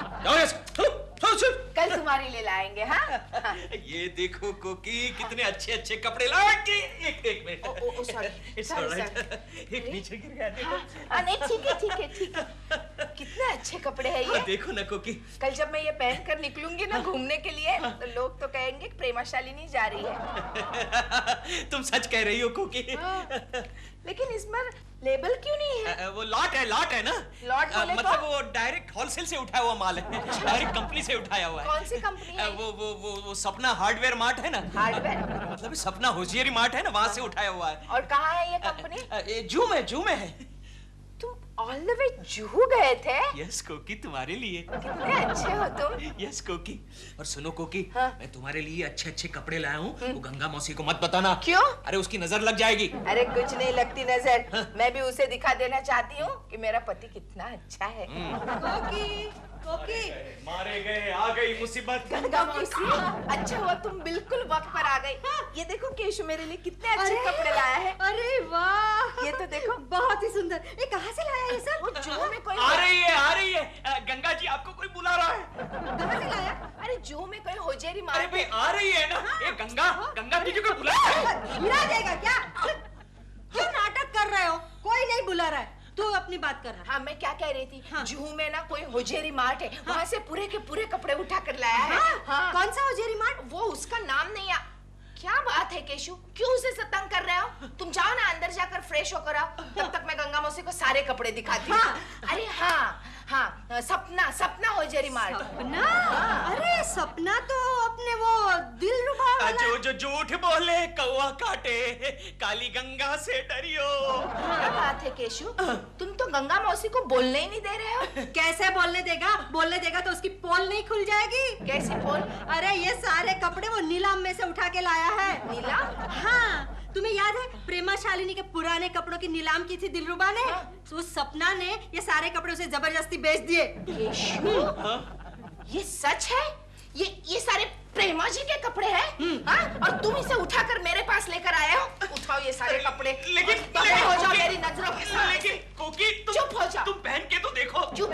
कल तुम्हारे लिए लाएंगे। हाँ। ये देखो कोकी, कितने अच्छे कपड़े लाए। एक मिनट। It's all right. एक नीचे गिर गया, देखो। नहीं, ठीक है। कितने अच्छे कपड़े हैं ये। देखो ना कोकी। कल जब मैं ये पहन कर निकलूंगी ना घूमने के लिए, तो लोग तो कहेंगे कि प्रेमाशालिनी जा रही है। तुम सच कह रही हो कोकी। लेकिन इसमें लेबल क्यों नहीं है? वो लॉट है ना। लॉट बोले मतलब तो? वो डायरेक्ट होलसेल से उठाया हुआ माल है, डायरेक्ट कंपनी से उठाया हुआ है। कौन सी कंपनी है? वो सपना हार्डवेयर मार्ट है ना। हार्डवेयर? मतलब सपना होशियारी मार्ट है ना, वहाँ से उठाया हुआ है। और कहाँ है ये कंपनी? जू में है। तुम ऑल द वे जुहू गए थे? यस कोकी, तुम्हारे लिए। कितने अच्छे हो तुम। यस कोकी। और सुनो कोकी, हाँ? मैं तुम्हारे लिए अच्छे अच्छे कपड़े लाया हूँ। वो गंगा मौसी को मत बताना। क्यों? अरे उसकी नजर लग जाएगी। अरे कुछ नहीं लगती नजर। मैं भी उसे दिखा देना चाहती हूँ कि मेरा पति कितना अच्छा है। कोकी, कोकी। मारे गए, आ गई मुसीबत। गंगा मौसी, अच्छा हुआ तुम बिल्कुल वक्त पर आ गई। ये देखो केशु मेरे लिए कितने अच्छे कपड़े लाया है। अरे वाह, ये तो देखो बहुत ही सुंदर। ये कहाँ से लाया ये सब? वो जुहू में कोई आ रही है। गंगा जी आपको कोई बुला रहा है। कहाँ से लाया? अरे जुहू में कोई होजेरी अरे मार। भाई आ रही है ना। ये गंगा जी को बुला रहा है। बुला देगा क्या? क्यों नाटक कर रहे हो? कोई नहीं बुला रहा है, तू अपनी बात कर। हाँ, मैं क्या कह रही थी, जुहू में ना कोई होजेरी मार्ट है, वहाँ से पूरे के पूरे कपड़े उठा कर लाया है। हाँ। कौन सा होजेरी मार्ट? वो उसका नाम नहीं क्या बात है केशु, क्यों उसे तंग कर रहे हो? तुम जाओ ना अंदर जाकर फ्रेश होकर आओ, तब तक मैं गंगा मौसी को सारे कपड़े दिखाती हूँ। अरे हाँ, सपना होजेरी मार्ट। सपना? अरे सपना तो अपने वो दिलरुबा वाला। जो झूठ बोले कौवा काटे, काली गंगा से डरियो। क्या बात है केशु, तुम तो गंगा मौसी को बोलने ही नहीं दे रहे हो। कैसे बोलने देगा? बोलने देगा तो उसकी पोल नहीं खुल जाएगी। कैसी पोल? अरे ये सारे कपड़े वो नीलाम में से उठा के लाया है। नीलाम? हाँ, तुम्हें याद है प्रेमा शालिनी के पुराने कपड़ों की नीलाम की थी दिलरुबा ने? तो उस सपना ने ये सारे कपड़े उसे जबरदस्ती बेच दिए। ये सच है? ये सारे प्रेमा जी के कपड़े हैं? हाँ? और तुम इसे उठाकर मेरे पास लेकर आए हो? उठाओ ये सारे कपड़े। लेकिन हो जाओ मेरी नजरों के सामने। लेकिन कोकी चुप हो जाओ। तुम पहन के तो देखो। क्यों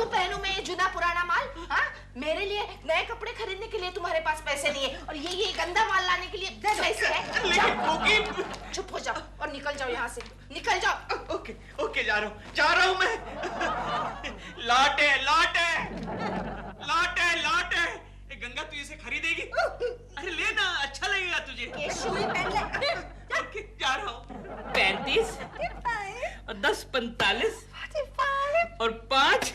पहनूं मैं ये जुना पुराना माल? हाँ? मेरे लिए नए कपड़े खरीदने के लिए तुम्हारे पास पैसे नहीं है, और ये गंदा माल लाने के लिए पैसे है। लेकिन कोकी चुप हो जाओ और निकल जाओ यहाँ से, निकल जाओ। ओके जा रहा हूँ मैं। लाटे गंगा तू इसे खरीदेगी? अरे ले ना, अच्छा लगेगा तुझे। ओके जा रहा हूँ। 35 और 10 45 और 5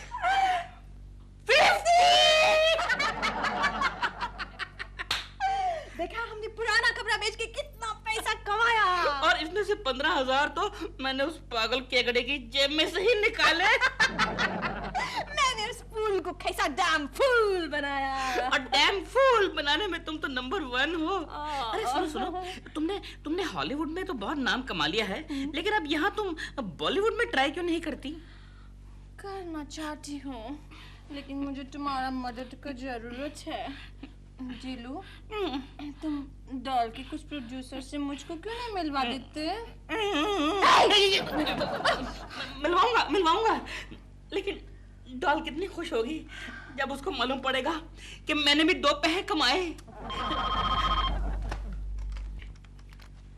देखा हमने पुराना कपड़ा बेच के कितना पैसा कमाया। और इसमें से 15,000 तो मैंने उस पागल केकड़े की जेब में से ही निकाले। मैंने उस फूल को कैसा डैम फूल बनाया। और डैम फूल बनाने में तुम तो नंबर 1 हो। अरे सुनो, तुमने हॉलीवुड में तो बहुत नाम कमा लिया है, लेकिन अब यहाँ तुम बॉलीवुड में ट्राई क्यों नहीं करती? करना चाहती हूँ, लेकिन मुझे तुम्हारा मदद की जरूरत है। जीलू, तुम डॉल के कुछ प्रोड्यूसर से मुझको क्यों नहीं मिलवा देते? मिलवाऊंगा, लेकिन डॉल कितनी खुश होगी जब उसको मालूम पड़ेगा कि मैंने भी 2 पैसे कमाए।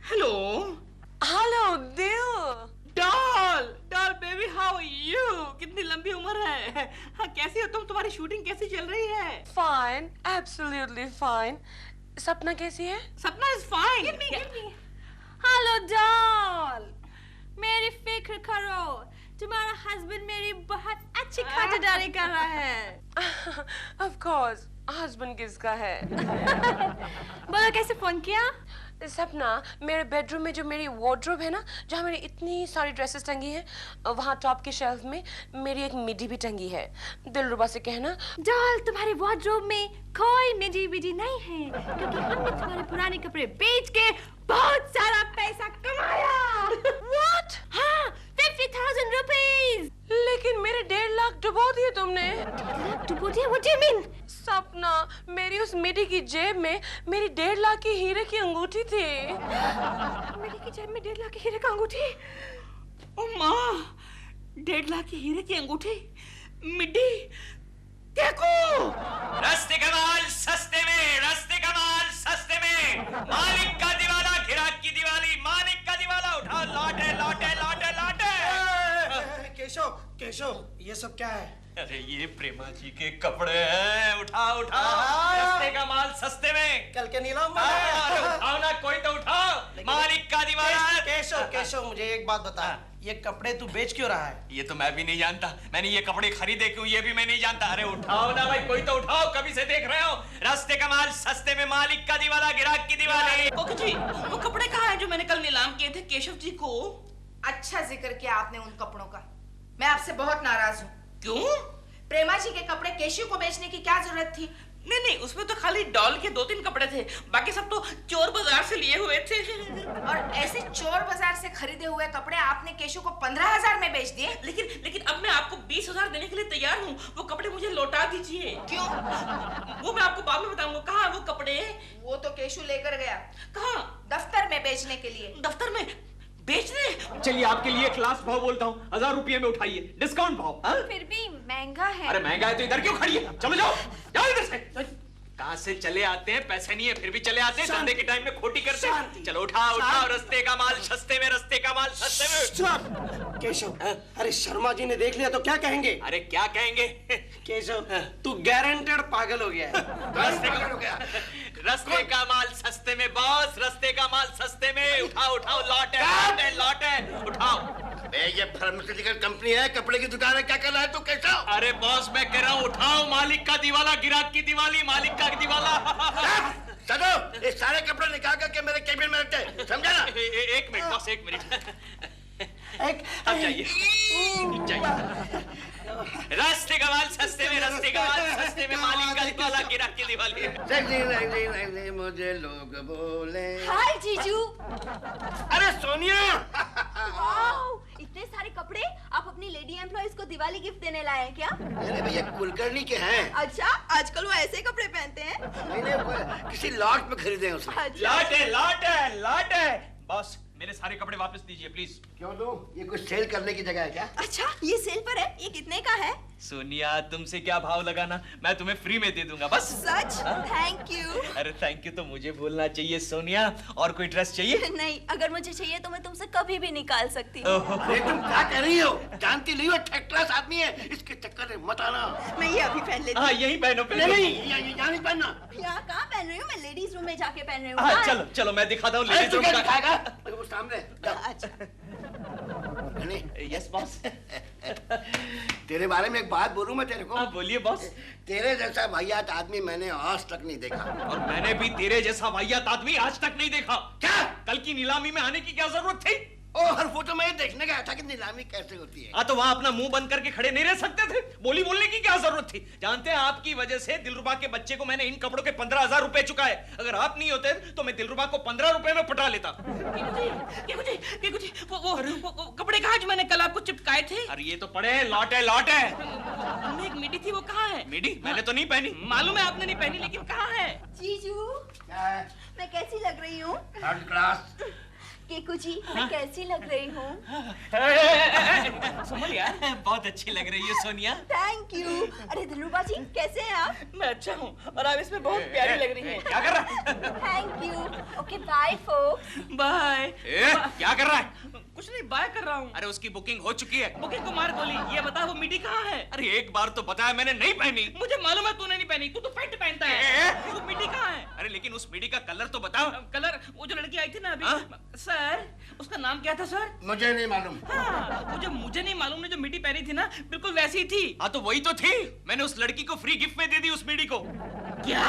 हेलो दिल। Doll baby, how are you? कितनी लंबी उम्र है। हाँ, कैसी हो तुम? तुम्हारी शूटिंग कैसी चल रही है? Fine, absolutely fine. सपना कैसी है? सपना इज फाइन। हेलो डॉल, मेरी फिक्र करो, तुम्हारा हस्बैंड मेरी बहुत अच्छी खातिरदारी कर रहा है। ऑफ कोर्स, हस्बैंड किसका है? बोलो कैसे फोन किया? सपना, मेरे बेडरूम में जो मेरी वार्डरोब है ना, जहाँ मेरी इतनी सारी ड्रेसेस टंगी हैं, वहाँ टॉप के शेल्फ में मेरी एक मिडी भी टंगी है। दिलरुबा से कहना। डॉल, तुम्हारी वार्डरोब में कोई मिडी विडी नहीं है, क्योंकि हमने तुम्हारे पुराने कपड़े बेच के बहुत सारा पैसा कमाया। What? हाँ, 50,000 रुपीस। लेकिन मेरे 1.5 लाख डुबो दिए तुमने। डुबो दिए? What do you mean? सपना, मेरी उस मिडी की जेब में मेरी 1.5 लाख की हीरे की अंगूठी थी। मिडी की जेब में 1.5 लाख की हीरे की अंगूठी? ओ माँ, 1.5 लाख की हीरे की अंगूठी, मिडी, देखो। रस्ते का माल सस्ते में, मालिक का दिवाला, घिराक की दिवाली, मालिक का दिवाला, उठा लाटे। केशव, ये सब क्या है? अरे ये प्रेमा जी के कपड़े हैं, उठा रस्ते का माल सस्ते में। कल के नीलाम में। अरे उठाओ ना, कोई तो उठाओ। मालिक का दिवाला। केशव, मुझे एक बात बता, ये कपड़े तू बेच क्यों रहा है? ये तो मैं भी नहीं जानता, मैंने ये कपड़े खरीदे क्यों ये भी मैं नहीं जानता। अरे उठाओ ना भाई, कोई तो उठाओ, कभी से देख रहे हो। रस्ते का माल सस्ते में, मालिक का दिवाला, गिराक की दिवाली। कोकी जी, वो कपड़े कहाँ हैं जो मैंने कल नीलाम किए थे केशव जी को? अच्छा जिक्र किया आपने उन कपड़ों का। मैं आपसे बहुत नाराज हूँ। क्यों? प्रेमा जी के कपड़े केशु को बेचने की क्या जरूरत थी? नहीं, उसमें तो खाली डॉल के 2-3 कपड़े थे, बाकी सब तो चोर बाजार से लिए हुए थे। और ऐसे चोर बाजार से खरीदे हुए कपड़े आपने केशु को 15,000 में बेच दिए। लेकिन अब मैं आपको 20,000 देने के लिए तैयार हूँ। वो कपड़े मुझे लौटा दीजिए। क्यों? वो मैं आपको बाद में बताऊंगा। कहाँ वो कपड़े? वो तो केशु लेकर गया। कहाँ? दफ्तर में बेचने के लिए। दफ्तर में बेचने? चलिए आपके लिए क्लास भाव बोलता हूँ, 1000 रुपये में उठाइए, डिस्काउंट भाव। हाँ? फिर भी महंगा है। अरे महंगा है तो इधर क्यों खड़ी है? चलो जाओ, जाओ इधर से। कहाँ से चले आते हैं, पैसे नहीं है फिर भी चले आते हैं, धंधे के टाइम में खोटी करते हैं। चलो उठाओ, रस्ते का माल सस्ते में, रस्ते का माल सस्ते में। केशव, अरे शर्मा जी ने देख लिया तो क्या कहेंगे? अरे क्या कहेंगे? केशव, तू गारंटेड पागल हो गया है। रस्ते का माल सस्ते में बॉस, रस्ते का माल सस्ते में। उठाओ, लॉट है, उठाओ। ये फार्मास्यूटिकल कंपनी है, कपड़े की दुकान है, क्या कर रहा है तू केशव? अरे बॉस मैं कह रहा हूँ उठाओ, मालिक का दिवाला, गिराक की दिवाली, मालिक का दिवाला। चलो ये सारे कपड़े निकाल करके मेरे केबिन में रखते, समझा ना? एक मिनट बॉस, एक मिनट। अब जाइए। रस्ते का माल सस्ते में, रस्ते का माल सस्ते में, मालिक का दिवाला, गिराक की दिवाली। मुझे लोग बोले। हाय जीजू। अरे सोनिया। इतने सारे कपड़े आप अपनी लेडी एम्प्लॉइज को दिवाली गिफ्ट देने लाए हैं क्या? अरे भैया कुलकर्णी के हैं। अच्छा, आजकल वो ऐसे कपड़े पहनते हैं? नहीं, किसी लॉट में खरीदे हैं उसने। अच्छा। लॉट है। बॉस मेरे सारे कपड़े वापस दीजिए प्लीज। क्यों दूं? ये कुछ सेल करने की जगह है क्या? अच्छा, ये सेल पर है? ये कितने का है? सोनिया तुमसे क्या भाव लगाना, मैं तुम्हें फ्री में दे दूंगा बस। सच? Thank you. अरे थैंक यू तो मुझे बोलना चाहिए सोनिया। और कोई ड्रेस चाहिए? नहीं, अगर मुझे चाहिए तो मैं तुमसे कभी भी निकाल सकती हूँ। अरे तुम क्या कह रही हो? जानती नहीं हो थर्ड क्लास आदमी है, इसके चक्कर में मत आना। मैं ये अभी पहन लेती हूँ। हाँ यही पहनो। नहीं, यहाँ नहीं पहनना। यहाँ कहाँ पहन रही हूँ? मैं लेडीज रूम में जाके पहन रही हूँ। हाँ चलो मैं दिखाता हूँ लेडीज रूम का। दिखाएगा वो सामने। अच्छा। Yes boss. तेरे बारे में एक बात बोलूं मैं तेरे को? हाँ बोलिए बॉस। तेरे जैसा वाहियात आदमी मैंने आज तक नहीं देखा। और मैंने भी तेरे जैसा वाहियात आदमी आज तक नहीं देखा। क्या? कल की नीलामी में आने की क्या जरूरत थी? और वो तो मैं देखने गया था कि नीलामी कैसे होती है। हाँ तो वहाँ अपना मुंह बंद करके खड़े नहीं रह सकते थे? बोलने की क्या जरूरत थी? जानते हैं आपकी वजह से दिलरुबा के बच्चे को मैंने इन कपड़ों के 15,000 रुपए चुकाए। अगर आप नहीं होते तो मैं दिलरुबा को 15 रुपए में पटा लेता। वो कपड़े कहाँ जो मैंने कल आपको चिपकाए थे? अरे ये तो पड़े हैं, लॉट है। उनमें एक मिडी थी, वो कहाँ है? मिडी? मैंने तो नहीं पहनी। मालूम है आपने नहीं पहनी, लेकिन कहाँ है? जीजू, क्या है? मैं कैसी लग रही हूँ? Third class. केकू जी, मैं कैसी लग रही हूँ? समझ यार, बहुत अच्छी लग रही है सोनिया। Thank you. अरे दिलरुबा जी, कैसे हैं आप? मैं अच्छा हूँ और आप इसमें बहुत प्यारी लग रही हैं। क्या कर रहा है? Thank you. Okay bye folks. Bye. क्या कर रहा है? कुछ नहीं, बाय कर रहा हूँ। अरे उसकी बुकिंग हो चुकी है। बुकिंग को मार गोली। ये बता वो मिडी कहाँ है? अरे एक बार तो बताया मैंने नहीं पहनी। मुझे मालूम है तूने नहीं पहनी, तू तो पैंट पहनता है। वो मिडी कहाँ है? अरे लेकिन उस मिडी का कलर तो बताओ। कलर? वो जो लड़की आई थी ना अभी। सर उसका नाम क्या था सर? मुझे नहीं मालूम। हाँ, मुझे नहीं मालूम ने जो मिडी पहनी थी ना बिल्कुल वैसी ही थी। हाँ तो वही तो थी। मैंने उस लड़की को फ्री गिफ्ट में दे दी उस मिडी को। क्या?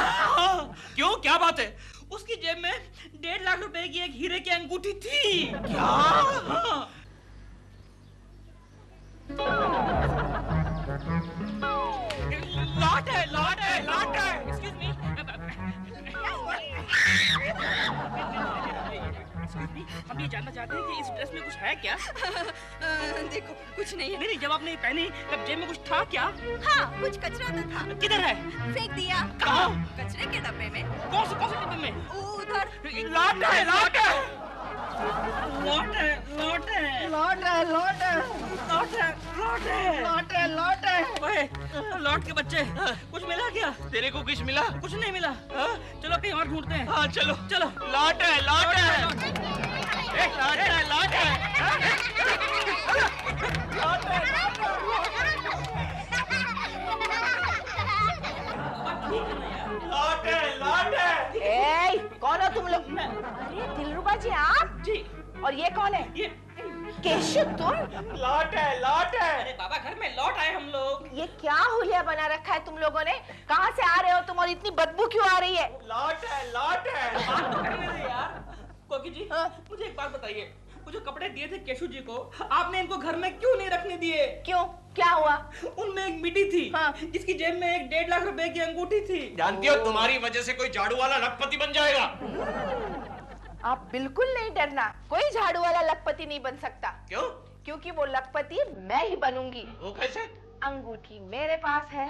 क्यों, क्या बात है? उसकी जेब में 1.5 लाख रुपए की एक हीरे की अंगूठी थी। क्या? हाँ। लॉट है। Excuse me. हम ये जानना चाहते हैं कि इस ड्रेस में कुछ है क्या? देखो, कुछ नहीं है। नहीं, जब आपने पहनी तब जेब में कुछ था क्या? हाँ, कुछ कचरा तो था। किधर है? फेंक दिया। कहाँ? कचरे के डब्बे में। कौन से डब्बे में? उधर। लॉट है। लॉट के बच्चे, कुछ मिला क्या? तेरे को कुछ मिला? कुछ नहीं मिला। चलो कहीं और ढूंढते हैं। हाँ चलो। लॉट है। कौन हो तुम लोग? अरे दिलरुबा जी आप? जी। और ये कौन है? ये केशु तुम? लॉट है। अरे बाबा घर में लौट आए हम लोग। ये क्या हुलिया बना रखा है तुम लोगों ने? कहाँ से आ रहे हो तुम और इतनी बदबू क्यों आ रही है? लॉट है। बात तो करने दे यार। कोकी जी, मुझे एक बात बताइए। वो जो कपड़े दिए थे केशु जी को, आपने इनको घर में क्यों नहीं रखने दिए? क्यों, क्या हुआ? उनमें एक मिट्टी थी, हाँ। जिसकी जेब में एक 1.5 लाख रुपए की अंगूठी थी। जानती हो तुम्हारी वजह से कोई झाड़ू वाला लखपति बन जाएगा। आप बिल्कुल नहीं डरना, कोई झाड़ू वाला लखपति नहीं बन सकता। क्यों? क्योंकि वो लखपति मैं ही बनूंगी। वो कैसे? अंगूठी मेरे पास है।